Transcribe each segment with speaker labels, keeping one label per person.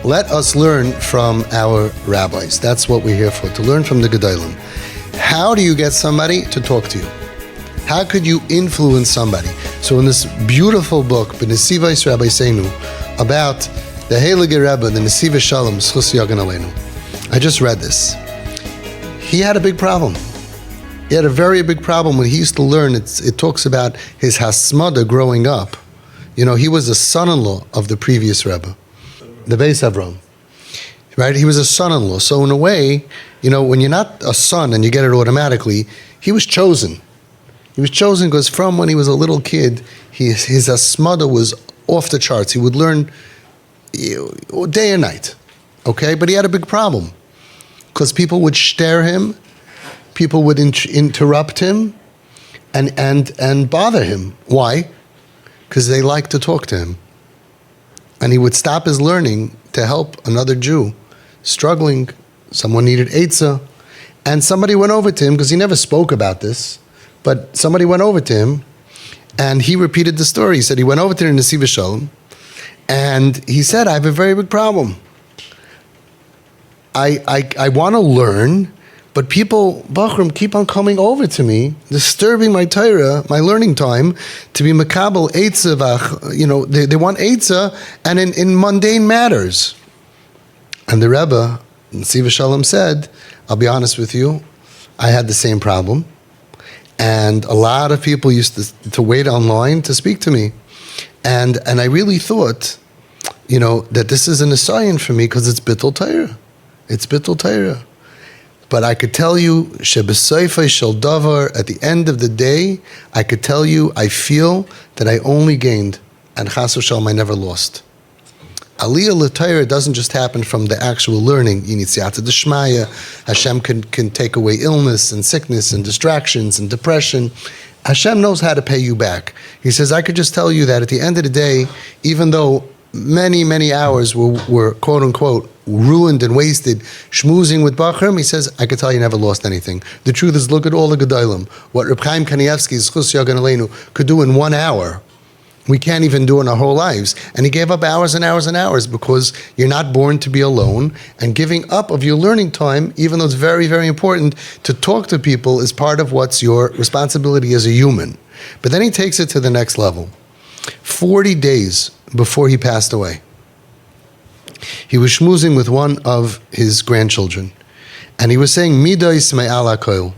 Speaker 1: Let us learn from our rabbis. That's what we're here for, to learn from the Gedolim. How do you get somebody to talk to you? How could you influence somebody? So in this beautiful book, Nesivas Shalom, about the Heilige Rebbe, the Nesivas Shalom, I just read this. He had a big problem. He had a very big problem when he used to learn. It talks about his hasmada growing up. You know, he was a son-in-law of the previous Rebbe, the Beis Avram. Right? He was a son-in-law. So in a way, you know, when you're not a son and you get it automatically, he was chosen. He was chosen because from when he was a little kid, his hasmada was off the charts. He would learn day and night. Okay? But he had a big problem because people would stare him, people would interrupt him and bother him. Why? Because they liked to talk to him. And he would stop his learning to help another Jew struggling. Someone needed Eitzah. And somebody went over to him, because he never spoke about this, but somebody went over to him and he repeated the story. He said he went over to the Nesivas Shalom and he said, I have a very big problem. I want to learn, but people, Bachram, keep on coming over to me, disturbing my Torah, my learning time, to be makabel eitzah, you know, they want eitzah, and in mundane matters. And the Rebbe, Nesivas Shalom, said, I'll be honest with you, I had the same problem, and a lot of people used to wait online to speak to me, and I really thought, you know, that this is an assignment for me because it's bittul Torah. It's bittul Torah. But I could tell you, shebesayfei shel davar, at the end of the day, I could tell you, I feel that I only gained, and chas v'shalom, I never lost. Aliyah l'Torah doesn't just happen from the actual learning. You need siyata d'shmaya. Hashem can take away illness and sickness and distractions and depression. Hashem knows how to pay you back. He says, I could just tell you that at the end of the day, even though many, many hours were quote unquote ruined and wasted schmoozing with Bachram, he says, I could tell you never lost anything. The truth is, look at all the Gedolim. What Reb Chaim Kanievsky's Chus Yagan Aleinu could do in 1 hour, we can't even do in our whole lives. And he gave up hours and hours and hours because you're not born to be alone, and giving up of your learning time, even though it's very, very important to talk to people, is part of what's your responsibility as a human. But then he takes it to the next level. 40 days before he passed away, he was schmoozing with one of his grandchildren, and he was saying, Midos me'al hakoil.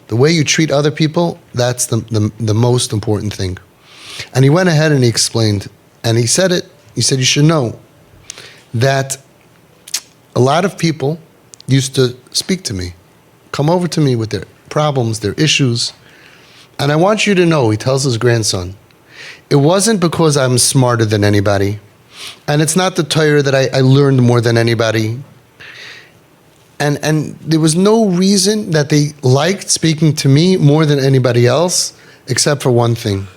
Speaker 1: The way you treat other people, that's the most important thing. And he went ahead and he explained, and he said it, he said, you should know that a lot of people used to speak to me, come over to me with their problems, their issues, and I want you to know, he tells his grandson, it wasn't because I'm smarter than anybody, and it's not the Torah that I learned more than anybody, and there was no reason that they liked speaking to me more than anybody else, except for one thing.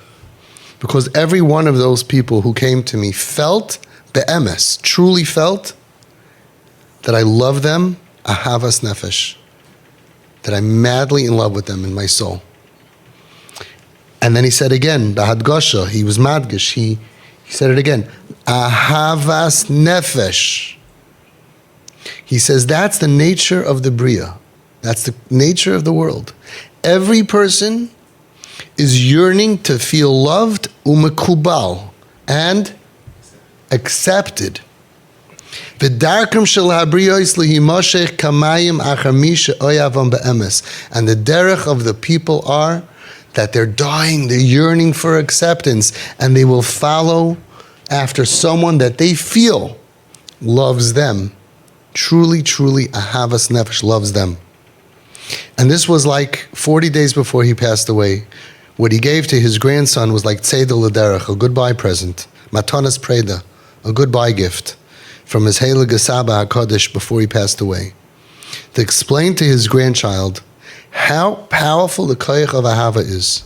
Speaker 1: Because every one of those people who came to me felt, be'emes, truly felt, that I love them, ahavas nefesh, that I'm madly in love with them in my soul. And then he said again, the hadgasha, he was madgish, he said it again, ahavas nefesh. He says that's the nature of the bria. That's the nature of the world. Every person is yearning to feel loved, umekubal, and accepted. V'darkam shel habriyos lihimoshech kamayim achar mi she'oyavam be'emes. And the derech of the people are that they're dying, they're yearning for acceptance, and they will follow after someone that they feel loves them. Truly, truly, ahavas nefesh, loves them. And this was like 40 days before he passed away. What he gave to his grandson was like tzedel l'derech, a goodbye present, matanas preda, a goodbye gift from his heilige Saba HaKadosh before he passed away, to explain to his grandchild how powerful the koyach of ahava is.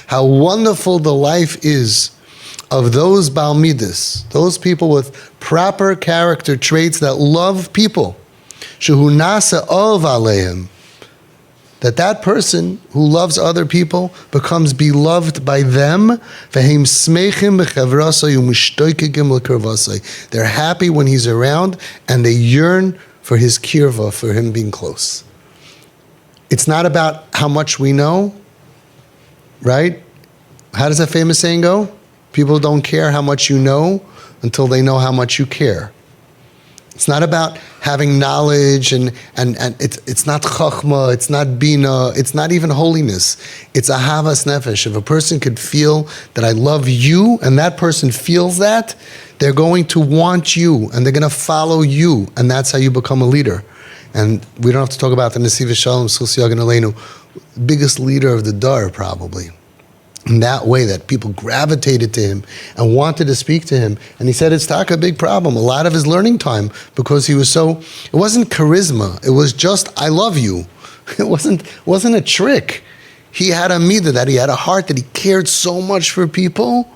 Speaker 1: How wonderful the life is of those Baal Midas, those people with proper character traits that love people. Shehu nasa ov aleim. that person who loves other people becomes beloved by them. They're happy when he's around, and they yearn for his kirva, for him being close. It's not about how much we know, right? How does that famous saying go? People don't care how much you know until they know how much you care. It's not about having knowledge and it's not chachma, it's not bina, it's not even holiness. It's ahavas nefesh. If a person could feel that I love you and that person feels that, they're going to want you and they're going to follow you, and that's how you become a leader. And we don't have to talk about the Nesivas Shalom, biggest leader of the Dar probably. In that way, that people gravitated to him and wanted to speak to him. And he said it's a big problem. A lot of his learning time, because he was so, it wasn't charisma. It was just, I love you. It wasn't a trick. He had a midah, that he had a heart, that he cared so much for people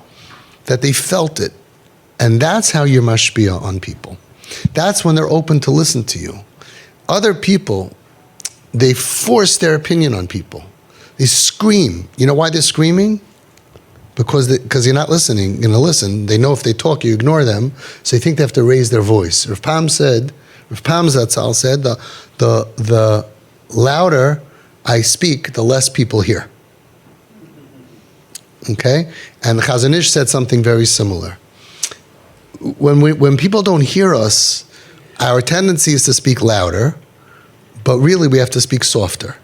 Speaker 1: that they felt it. And that's how you're mashpiya on people. That's when they're open to listen to you. Other people, they force their opinion on people. They scream. You know why they're screaming? Because you're not listening. You're going to listen. They know if they talk, you ignore them. So they think they have to raise their voice. Rav Pam Zatzal said, the louder I speak, the less people hear. Okay? And Chazon Ish said something very similar. When people don't hear us, our tendency is to speak louder, but really we have to speak softer.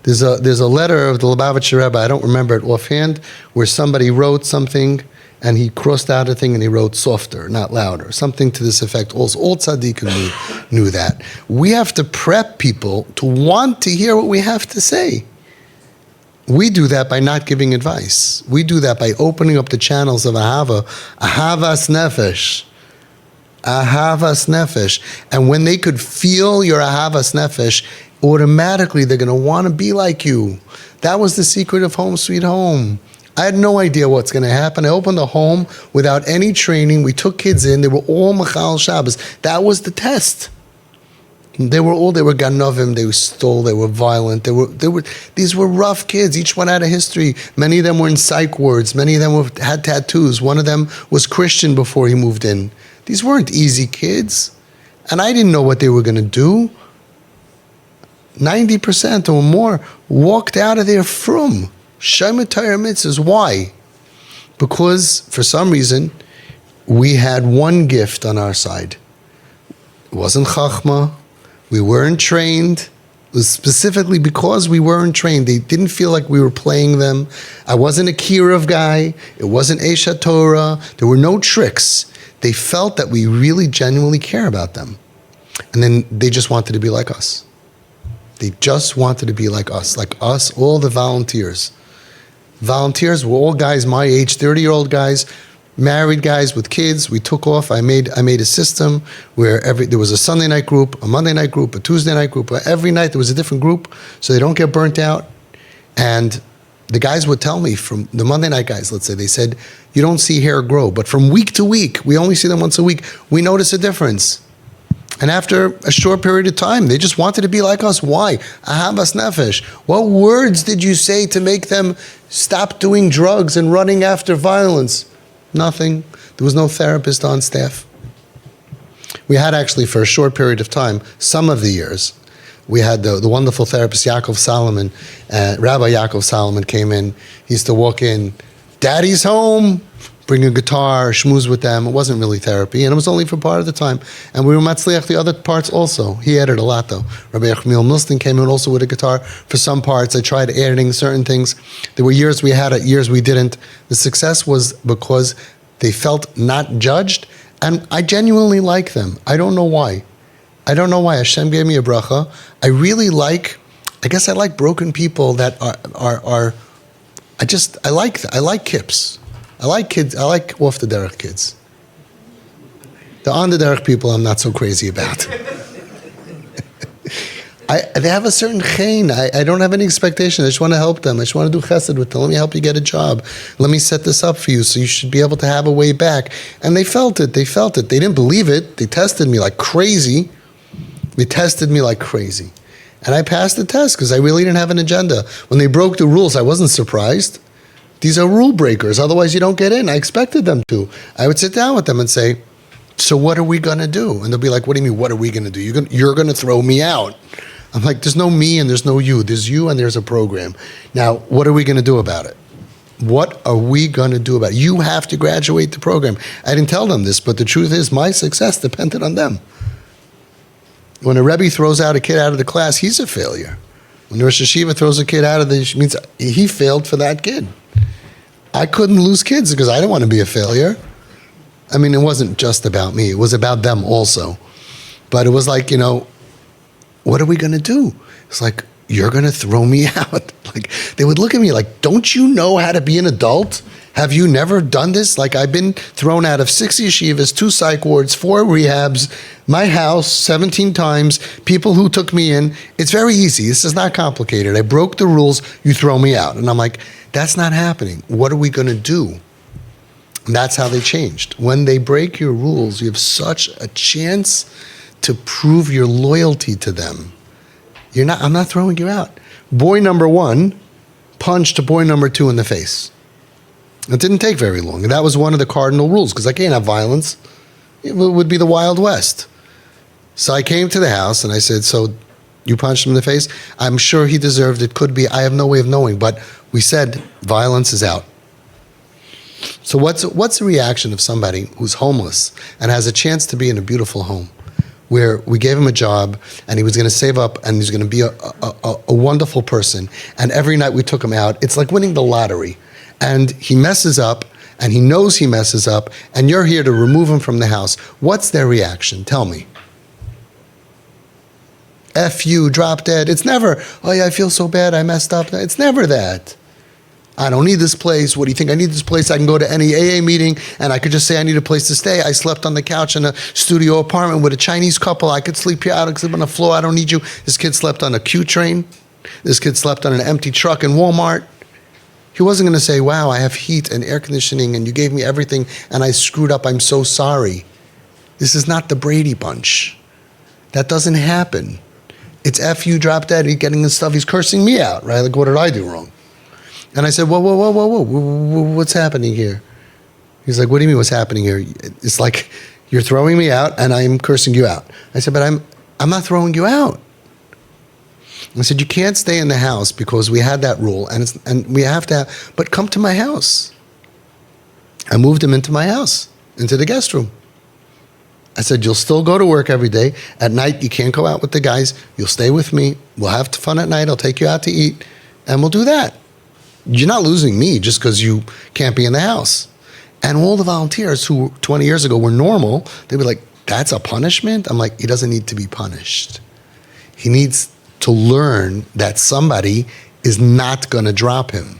Speaker 1: There's a letter of the Lubavitcher Rebbe, I don't remember it offhand, where somebody wrote something and he crossed out a thing and he wrote softer, not louder. Something to this effect. Also, all tzaddikim knew that. We have to prep people to want to hear what we have to say. We do that by not giving advice. We do that by opening up the channels of ahavas nefesh. Ahavas nefesh. And when they could feel your ahavas nefesh, automatically they're going to want to be like you. That was the secret of Home Sweet Home. I had no idea what's going to happen. I opened the home without any training. We took kids in. They were all Machal Shabbos. That was the test. They were ganovim. They stole. They were violent. These were rough kids. Each one had a history. Many of them were in psych wards. Many of them had tattoos. One of them was Christian before he moved in. These weren't easy kids. And I didn't know what they were going to do. 90% or more walked out of there from Shema Torah mitzvahs. Why? Because for some reason we had one gift on our side. It wasn't chachma. We weren't trained. It was specifically because we weren't trained. They didn't feel like we were playing them. I wasn't a Kirov guy. It wasn't Esha Torah. There were no tricks. They felt that we really genuinely care about them. And then they just wanted to be like us. They just wanted to be like us, all the volunteers. Volunteers were all guys my age, 30-year-old guys, married guys with kids. We took off. I made a system where there was a Sunday night group, a Monday night group, a Tuesday night group. Every night there was a different group so they don't get burnt out. And the guys would tell me, from the Monday night guys, let's say, they said, you don't see hair grow. But from week to week, we only see them once a week, we notice a difference. And after a short period of time, they just wanted to be like us. Why? Ahavas nefesh. What words did you say to make them stop doing drugs and running after violence? Nothing. There was no therapist on staff. We had actually, for a short period of time, some of the years, we had the wonderful therapist Yaakov Solomon. Rabbi Yaakov Solomon came in. He used to walk in, Daddy's home. Bring a guitar, schmooze with them. It wasn't really therapy, and it was only for part of the time. And we were matzliach the other parts also. He added a lot though. Rabbi Yechmiel Milston came in also with a guitar for some parts. I tried adding certain things. There were years we had it, years we didn't. The success was because they felt not judged, and I genuinely like them. I don't know why. Hashem gave me a bracha. I like broken people that are I like kips. I like kids. I like off the derech kids. The on the derech people I'm not so crazy about. They have a certain chen. I don't have any expectation. I just want to help them. I just want to do chesed with them. Let me help you get a job. Let me set this up for you so you should be able to have a way back. And they felt it. They didn't believe it. They tested me like crazy. And I passed the test because I really didn't have an agenda. When they broke the rules, I wasn't surprised. These are rule breakers. Otherwise, you don't get in. I expected them to. I would sit down with them and say, so what are we going to do? And they'll be like, what do you mean, what are we going to do? You're going to throw me out. I'm like, there's no me and there's no you. There's you and there's a program. Now, what are we going to do about it? What are we going to do about it? You have to graduate the program. I didn't tell them this, but the truth is my success depended on them. When a Rebbe throws out a kid out of the class, he's a failure. When the Rosh Hashiva throws a kid out of the, means he failed for that kid. I couldn't lose kids because I didn't want to be a failure. I mean, it wasn't just about me. It was about them also. But it was like, what are we going to do? It's like, you're going to throw me out. Like, they would look at me like, don't you know how to be an adult? Have you never done this? Like, I've been thrown out of 6 yeshivas, 2 psych wards, 4 rehabs, my house 17 times, people who took me in. It's very easy. This is not complicated. I broke the rules. You throw me out. And I'm like, that's not happening. What are we going to do? And that's how they changed. When they break your rules, you have such a chance to prove your loyalty to them. I'm not throwing you out. Boy number 1 punched boy number 2 in the face. It didn't take very long. And that was one of the cardinal rules, because I can't have violence. It would be the Wild West. So I came to the house and I said, so you punched him in the face? I'm sure he deserved it. Could be. I have no way of knowing. But we said violence is out. So what's the reaction of somebody who's homeless and has a chance to be in a beautiful home, where we gave him a job and he was going to save up and he's going to be a wonderful person, and every night we took him out? It's like winning the lottery. And he messes up, and he knows he messes up, and you're here to remove him from the house. What's their reaction? Tell me. F you, drop dead. It's never, oh yeah, I feel so bad, I messed up. It's never that. I don't need this place. What do you think? I need this place. I can go to any AA meeting, and I could just say I need a place to stay. I slept on the couch in a studio apartment with a Chinese couple. I could sleep here. I could sleep on the floor. I don't need you. This kid slept on a Q train. This kid slept on an empty truck in Walmart. He wasn't going to say, wow, I have heat and air conditioning and you gave me everything and I screwed up. I'm so sorry. This is not the Brady Bunch. That doesn't happen. It's F you, drop dead, he's getting the stuff. He's cursing me out, right? Like, what did I do wrong? And I said, whoa, what's happening here? He's like, what do you mean what's happening here? It's like, you're throwing me out and I'm cursing you out. I said, but I'm not throwing you out. I said, you can't stay in the house because we had that rule and we have to but come to my house. I moved him into my house, into the guest room. I said, you'll still go to work every day. At night, you can't go out with the guys. You'll stay with me. We'll have fun at night. I'll take you out to eat and we'll do that. You're not losing me just because you can't be in the house. And all the volunteers who 20 years ago were normal, they'd be like, that's a punishment? I'm like, he doesn't need to be punished. He needs to learn that somebody is not going to drop him.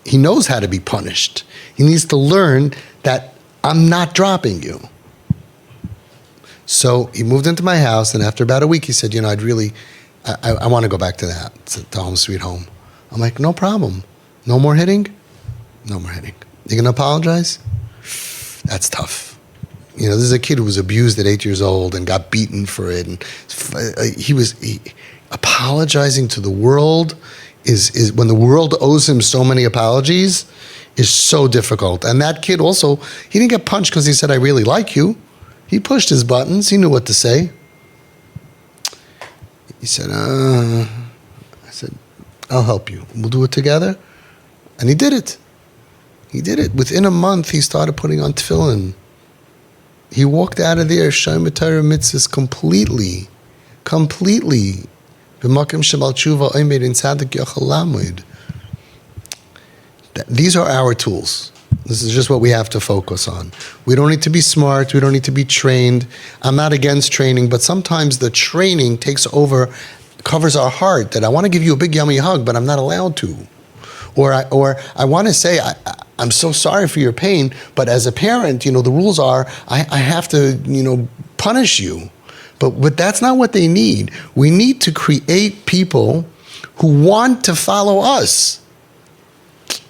Speaker 1: He knows how to be punished. He needs to learn that I'm not dropping you. So he moved into my house, and after about a week, he said, I want to go back to that, to home sweet home. I'm like, no problem. No more hitting? No more hitting. You going to apologize? That's tough. This is a kid who was abused at 8 years old and got beaten for it. And apologizing to the world is when the world owes him so many apologies, is so difficult. And that kid also, he didn't get punched because he said, I really like you. He pushed his buttons. He knew what to say. He said, I said, I'll help you. We'll do it together. And he did it. He did it. Within a month, he started putting on tefillin. He walked out of there, Shem Torah mitzvahs completely. These are our tools. This is just what we have to focus on. We don't need to be smart. We don't need to be trained. I'm not against training, but sometimes the training takes over, covers our heart, that I want to give you a big yummy hug, but I'm not allowed to. Or I want to say, I'm so sorry for your pain, but as a parent, the rules are, I have to, punish you. But that's not what they need. We need to create people who want to follow us.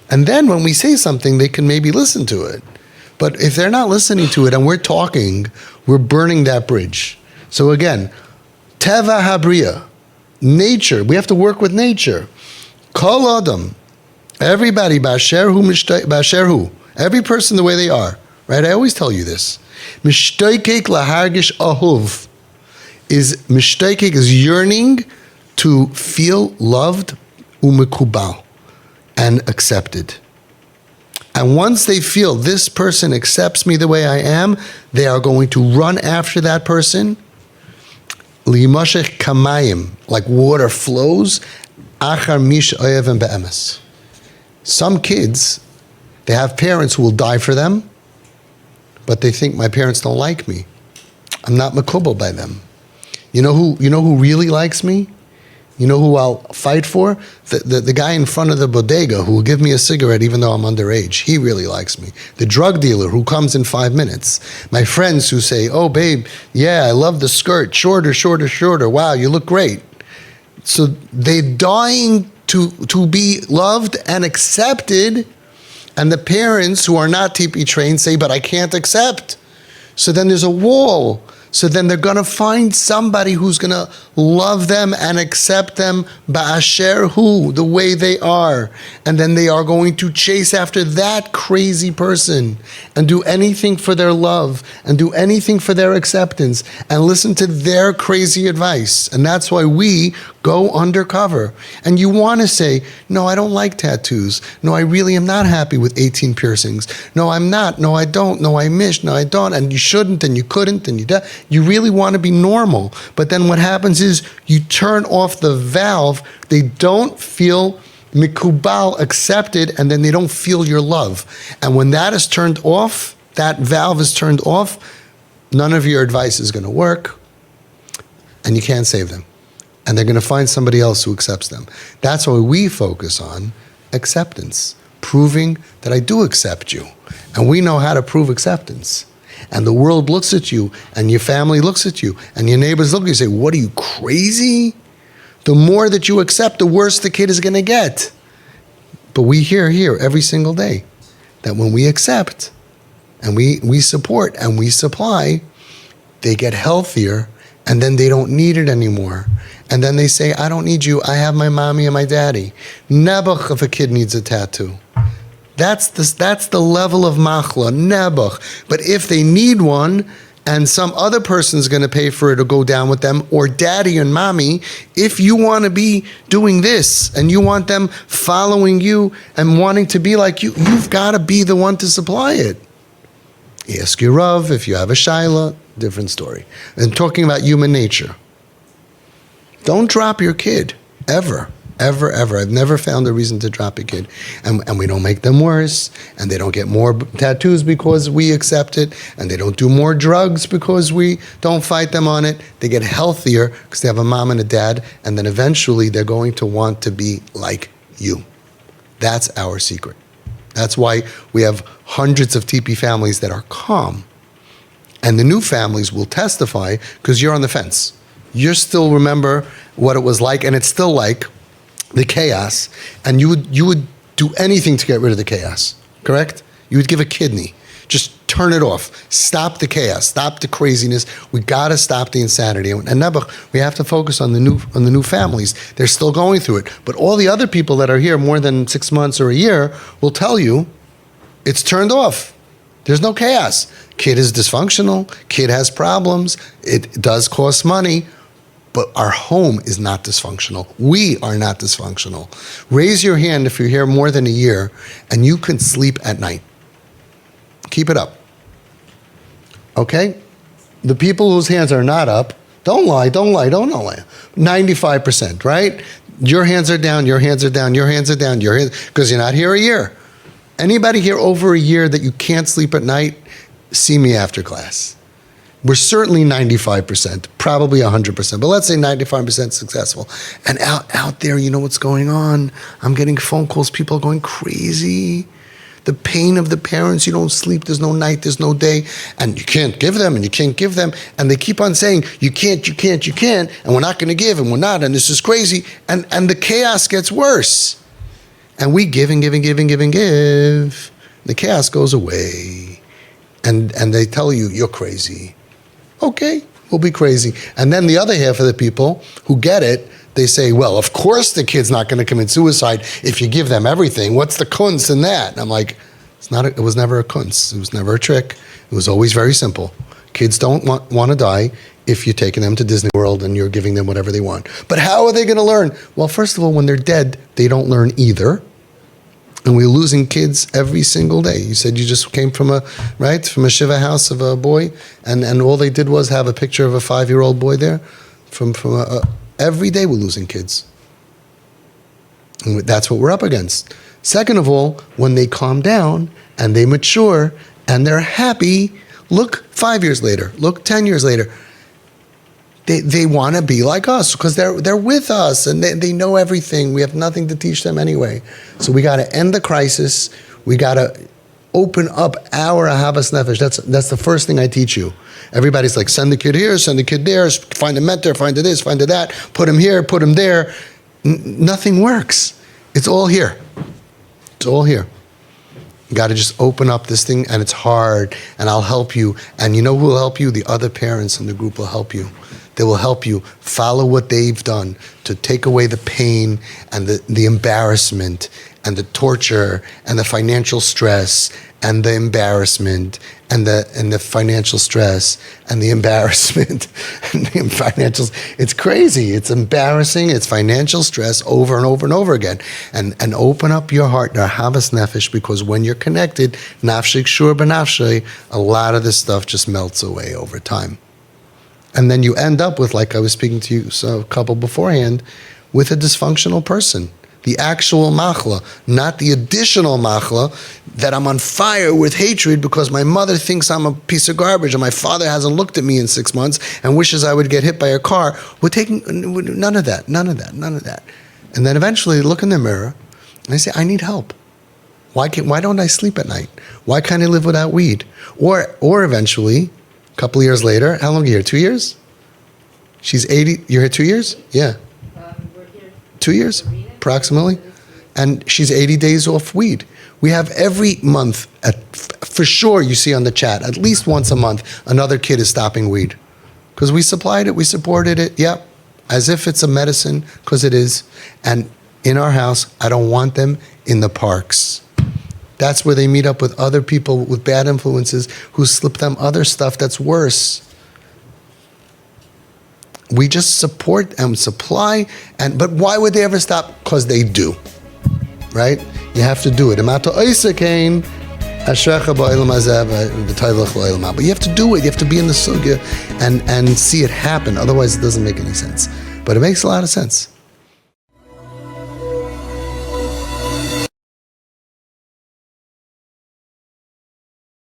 Speaker 1: And then when we say something, they can maybe listen to it. But if they're not listening to it and we're talking, we're burning that bridge. So again, Teva Habriya, nature. We have to work with nature. Kol adam, everybody, basher hu, every person the way they are, right? I always tell you this. Mishtaykek lahargish ahuv is yearning to feel loved, umekubal, and accepted. And once they feel this person accepts me the way I am, they are going to run after that person. Limashech kamayim, like water flows. Achar mish oyev be'emes. Some kids, they have parents who will die for them, but they think my parents don't like me. I'm not makubal by them. You know who really likes me? You know who I'll fight for? The guy in front of the bodega who will give me a cigarette even though I'm underage. He really likes me. The drug dealer who comes in 5 minutes. My friends who say, oh, babe, yeah, I love the skirt. Shorter, shorter, shorter. Wow, you look great. So they're dying to be loved and accepted. And the parents who are not TP trained say, but I can't accept. So then there's a wall. So then they're going to find somebody who's going to love them and accept them ba'asher hu, the way they are. And then they are going to chase after that crazy person and do anything for their love and do anything for their acceptance and listen to their crazy advice. And that's why we go undercover. And you want to say, no, I don't like tattoos. No, I really am not happy with 18 piercings. No, I'm not. No, I don't. No, I miss. No, I don't. And you shouldn't and you couldn't and you really want to be normal. But then what happens is you turn off the valve. They don't feel mikubal, accepted, and then they don't feel your love. And when that is turned off, that valve is turned off, none of your advice is going to work, and you can't save them. And they're going to find somebody else who accepts them. That's why we focus on acceptance, proving that I do accept you. And we know how to prove acceptance. And the world looks at you, and your family looks at you, and your neighbors look at you and say, what are you, crazy? The more that you accept, the worse the kid is going to get. But we hear here every single day that when we accept, and we support, and we supply, they get healthier, and then they don't need it anymore. And then they say, I don't need you, I have my mommy and my daddy. Nebuch if a kid needs a tattoo. That's the level of machla, nebuch. But if they need one, and some other person's going to pay for it or go down with them, or daddy and mommy, if you want to be doing this, and you want them following you and wanting to be like you, you've got to be the one to supply it. Ask your Rav if you have a shaila, different story. And talking about human nature. Don't drop your kid, ever. Ever, ever. I've never found a reason to drop a kid. And we don't make them worse, and they don't get more tattoos because we accept it, and they don't do more drugs because we don't fight them on it. They get healthier because they have a mom and a dad, and then eventually they're going to want to be like you. That's our secret. That's why we have hundreds of TP families that are calm. And the new families will testify because you're on the fence. You still remember what it was like, and it's still like, the chaos, and you would do anything to get rid of the chaos, correct? You would give a kidney. Just turn it off. Stop the chaos. Stop the craziness. We got to stop the insanity. And Nebuch, we have to focus on the new families. They're still going through it. But all the other people that are here more than 6 months or a year will tell you it's turned off. There's no chaos. Kid is dysfunctional. Kid has problems. It does cost money. But our home is not dysfunctional. We are not dysfunctional. Raise your hand if you're here more than a year and you can sleep at night. Keep it up. Okay? The people whose hands are not up, don't lie. 95%, right? Your hands are down, your hands are down, your hands are down, your hands, because you're not here a year. Anybody here over a year that you can't sleep at night, see me after class. We're certainly 95%, probably 100%, but let's say 95% successful. And out there, you know what's going on? I'm getting phone calls, people are going crazy. The pain of the parents, you don't sleep, there's no night, there's no day, and you can't give them, and you can't give them, and they keep on saying, you can't, and we're not going to give, and we're not, and this is crazy, and the chaos gets worse. And we give and give and give and give and give. The chaos goes away, and they tell you, you're crazy. Okay, we'll be crazy. And then the other half of the people who get it, they say, well, of course the kid's not going to commit suicide if you give them everything. What's the kunz in that? And I'm like, it was never a kunz. It was never a trick. It was always very simple. Kids don't want to die if you're taking them to Disney World and you're giving them whatever they want. But how are they going to learn? Well, first of all, when they're dead, they don't learn either. And we're losing kids every single day. You said you just came from a Shiva house of a boy, and all they did was have a picture of a 5-year-old boy there. Every day we're losing kids. And that's what we're up against. Second of all, when they calm down and they mature and they're happy, look 5 years later, look 10 years later, they want to be like us because they're with us and they know everything. We have nothing to teach them anyway. So we got to end the crisis. We got to open up our ahavas nefesh. That's the first thing I teach you. Everybody's like, send the kid here, send the kid there, find a mentor, find this, find that, put him here, put him there. Nothing works. It's all here. It's all here. You got to just open up this thing, and it's hard, and I'll help you. And you know who will help you? The other parents in the group will help you. They will help you follow what they've done to take away the pain and the embarrassment and the torture and the financial stress and the embarrassment and the financial stress and the embarrassment and the financial. It's crazy. It's embarrassing. It's financial stress over and over and over again. And open up your heart, ahavas nefesh, because when you're connected, nafshik shur b'nafshay, a lot of this stuff just melts away over time. And then you end up with, like I was speaking to you a couple beforehand, with a dysfunctional person. The actual machla, not the additional machla that I'm on fire with hatred because my mother thinks I'm a piece of garbage and my father hasn't looked at me in 6 months and wishes I would get hit by a car. We're taking none of that. And then eventually look in the mirror and I say, I need help. Why don't I sleep at night? Why can't I live without weed? Or eventually, a couple of years later, how long are you here? 2 years? She's 80. You're here 2 years? Yeah.
Speaker 2: We're here
Speaker 1: 2 years, approximately. And she's 80 days off weed. We have every month, for sure you see on the chat, at least once a month, another kid is stopping weed. Because we supplied it, we supported it, yep. As if it's a medicine, because it is. And in our house, I don't want them in the parks. That's where they meet up with other people with bad influences who slip them other stuff that's worse. We just support and supply, but why would they ever stop? Because they do, right? You have to do it. But you have to do it. You have to be in the sugya and see it happen. Otherwise, it doesn't make any sense. But it makes a lot of sense.